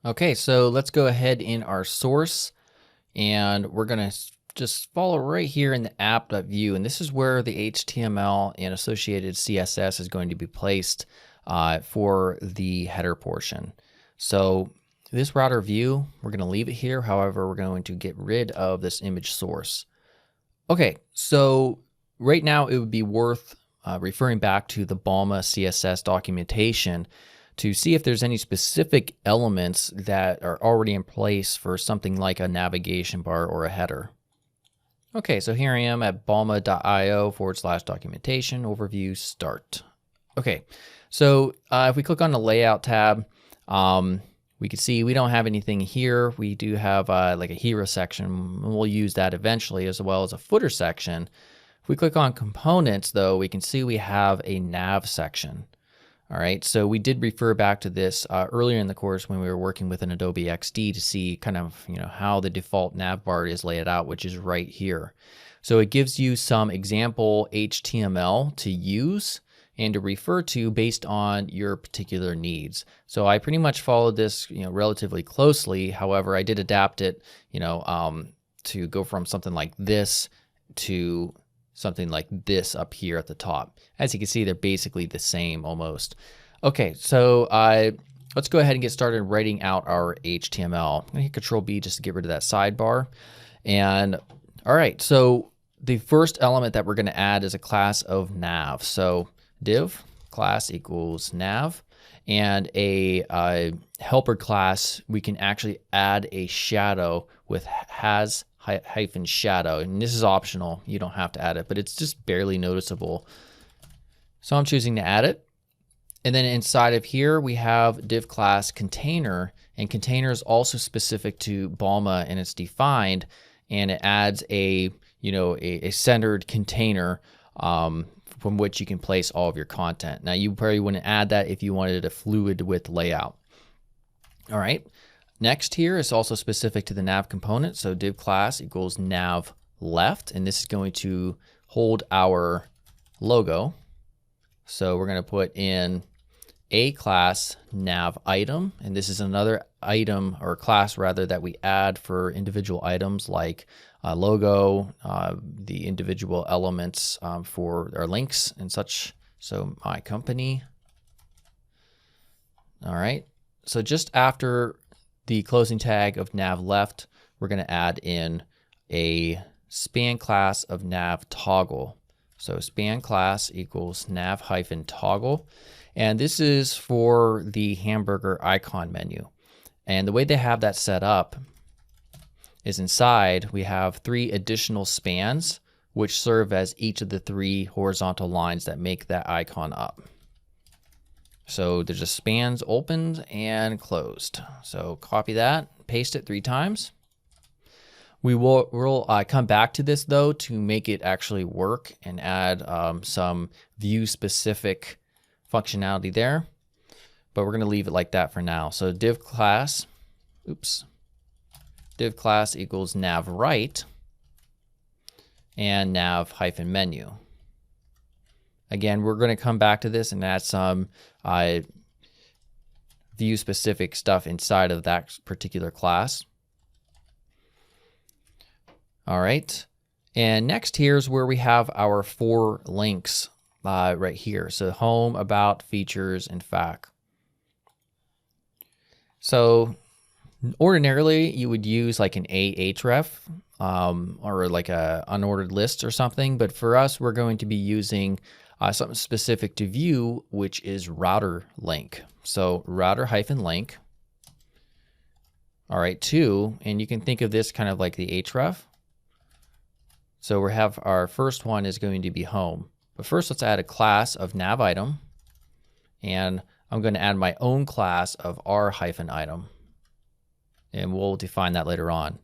Okay, so let's go ahead in our source and we're going to just follow right here in the app.view. And this is where the HTML and associated CSS is going to be placed for the header portion. So this router view, we're going to leave it here. However, we're going to get rid of this image source. Okay, so right now it would be worth referring back to the Balma CSS documentation to see if there's any specific elements that are already in place for something like a navigation bar or a header. Okay, so here I am at balma.io/documentation overview start. Okay, so if we click on the layout tab, we can see we don't have anything here. We do have like a hero section, and we'll use that eventually, as well as a footer section. If we click on components though, we can see we have a nav section. All right, so we did refer back to this earlier in the course when we were working with an Adobe XD to see kind of how the default nav bar is laid out, which is right here. So it gives you some example HTML to use and to refer to based on your particular needs. So I pretty much followed this relatively closely. However, I did adapt it to go from something like this to something like this up here at the top. As you can see, they're basically the same almost. Okay, so let's go ahead and get started writing out our HTML. I'm gonna hit Control B just to get rid of that sidebar. And all right, so the first element that we're gonna add is a class of nav. So div class equals nav, and a helper class, we can actually add a shadow with has hyphen shadow, and this is optional. You don't have to add it, but it's just barely noticeable. So I'm choosing to add it. And then inside of here, we have div class container, and container is also specific to Balma, and it's defined, and it adds a centered container from which you can place all of your content. Now you probably wouldn't add that if you wanted a fluid width layout. All right. Next here is also specific to the nav component. So div class equals nav left, and this is going to hold our logo. So we're going to put in a class nav item, and this is another item or class rather that we add for individual items like logo, the individual elements for our links and such. So my company. All right. So just after the closing tag of nav left, we're going to add in a span class of nav toggle. So span class equals nav hyphen toggle. And this is for the hamburger icon menu. And the way they have that set up is inside we have 3 additional spans which serve as each of the 3 horizontal lines that make that icon up. So there's just spans opened and closed. So copy that, paste it 3 times. We'll come back to this though to make it actually work and add some view specific functionality there. But we're going to leave it like that for now. So div class equals nav right and nav hyphen menu. Again, we're going to come back to this and add some view specific stuff inside of that particular class. All right. And next here's where we have our 4 links right here. So home, about, features, and FAQ. So ordinarily you would use like an Ahref or like a unordered list or something. But for us, we're going to be using something specific to view, which is router link. So router hyphen link. All right, 2, and you can think of this kind of like the href. So we have our first one is going to be home. But first let's add a class of nav item, and I'm going to add my own class of r hyphen item, and we'll define that later on.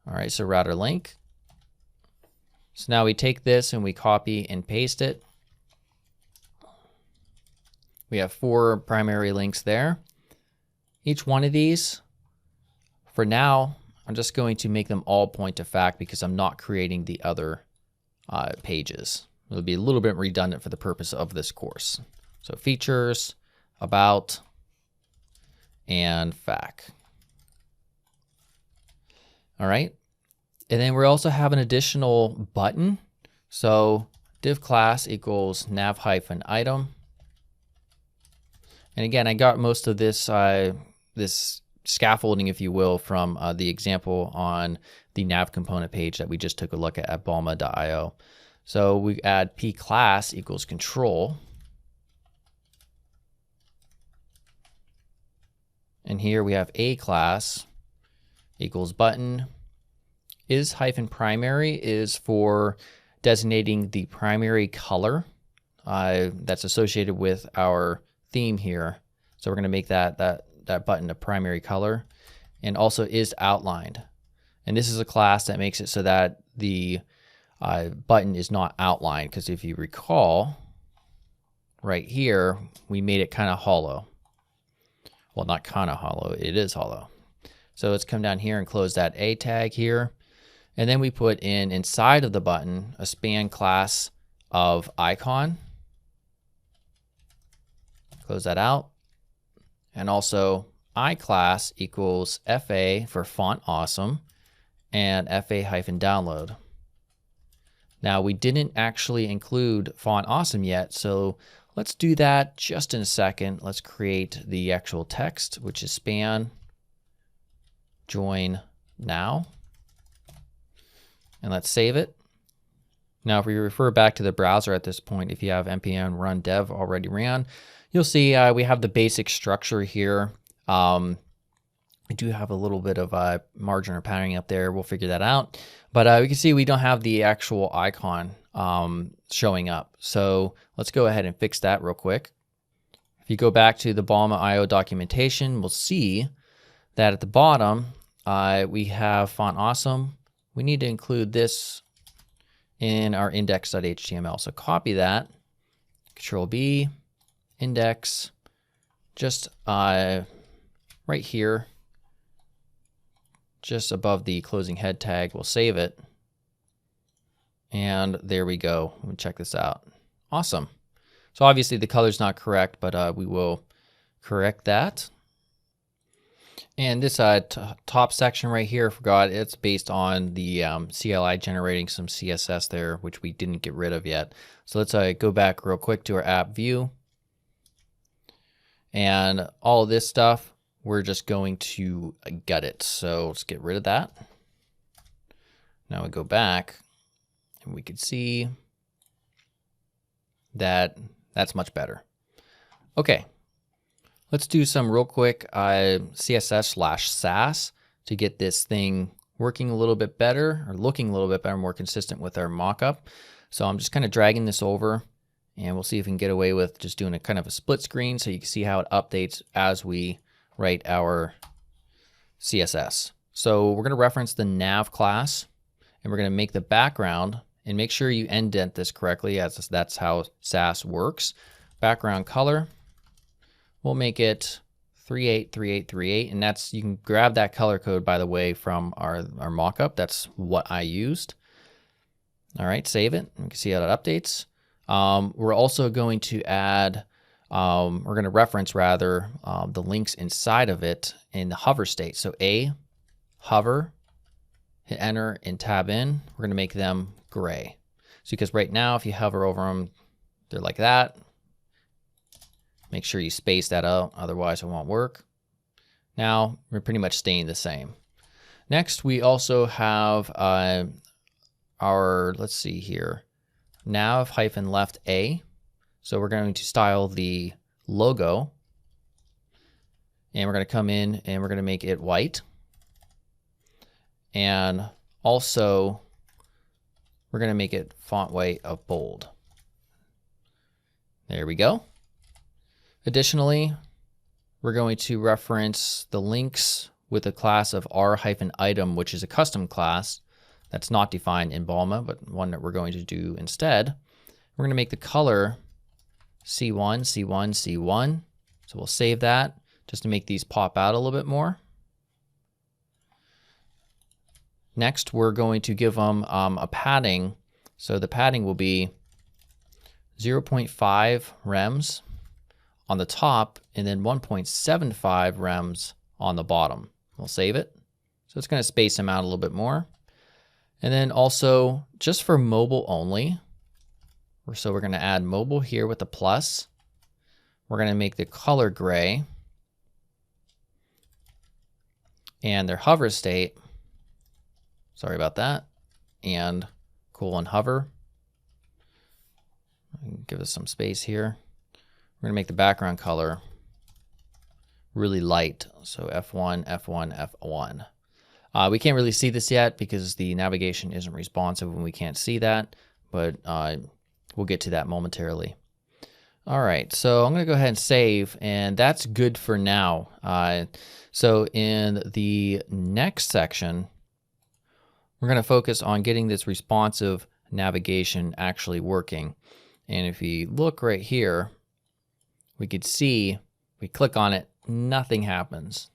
All right, so router link. So now we take this and we copy and paste it. We have 4 primary links there. Each one of these, for now, I'm just going to make them all point to FAQ because I'm not creating the other pages. It'll be a little bit redundant for the purpose of this course. So features, about, and fac. All right. And then we also have an additional button. So div class equals nav-item. And again, I got most of this this scaffolding, if you will, from the example on the nav component page that we just took a look at balma.io. So we add p class equals control. And here we have a class equals button. Is hyphen primary is for designating the primary color that's associated with our theme here. So we're going to make that button a primary color, and also is outlined. And this is a class that makes it so that the button is not outlined, because if you recall, right here, we made it kind of hollow. Well, not kind of hollow, it is hollow. So let's come down here and close that A tag here. And then we put in inside of the button a span class of icon. Close that out. And also I class equals FA for font awesome and FA-download. Now we didn't actually include font awesome yet, so let's do that just in a second. Let's create the actual text, which is span join now. And let's save it. Now, if we refer back to the browser at this point, if you have npm run dev already ran, you'll see we have the basic structure here. We do have a little bit of margin or patterning up there. We'll figure that out. But we can see we don't have the actual icon showing up. So let's go ahead and fix that real quick. If you go back to the balma.io documentation, we'll see that at the bottom, we have font awesome. We need to include this in our index.html. So copy that, Control B, index, just right here, just above the closing head tag. We'll save it. And there we go. Let me check this out. Awesome. So obviously the color's not correct, but we will correct that. And this top section right here, I forgot, it's based on the CLI generating some CSS there, which we didn't get rid of yet. So let's go back real quick to our app view. And all of this stuff, we're just going to gut it. So let's get rid of that. Now we go back and we can see that that's much better. Okay. Let's do some real quick CSS/Sass to get this thing working a little bit better, or looking a little bit better, more consistent with our mockup. So I'm just kind of dragging this over, and we'll see if we can get away with just doing a kind of a split screen so you can see how it updates as we write our CSS. So we're going to reference the nav class, and we're going to make the background, and make sure you indent this correctly, as that's how Sass works. Background color. We'll make it 383838, and that's, you can grab that color code, by the way, from our mockup. That's what I used. All right, save it. You can see how it updates. We're also going to add, we're going to reference rather the links inside of it in the hover state. So A, hover, hit enter, and tab in. We're going to make them gray. So because right now, if you hover over them, they're like that. Make sure you space that out, otherwise it won't work. Now we're pretty much staying the same. Next, we also have our, let's see here, nav-left A. So we're going to style the logo, and we're going to come in and we're going to make it white. And also we're going to make it font weight of bold. There we go. Additionally, we're going to reference the links with a class of r-item, which is a custom class that's not defined in Balma, but one that we're going to do instead. We're going to make the color C1, C1, C1. So we'll save that just to make these pop out a little bit more. Next, we're going to give them a padding. So the padding will be 0.5 rems on the top and then 1.75 rems on the bottom. We'll save it. So it's going to space them out a little bit more. And then also just for mobile only, so we're going to add mobile here with the plus. We're going to make the color gray and their hover state. Sorry about that. And cool and hover. Give us some space here. We're going to make the background color really light. So F1, F1, F1. We can't really see this yet because the navigation isn't responsive when we can't see that, but we'll get to that momentarily. All right, so I'm going to go ahead and save, and that's good for now. So in the next section, we're going to focus on getting this responsive navigation actually working. And if you look right here, we could see, we click on it, nothing happens.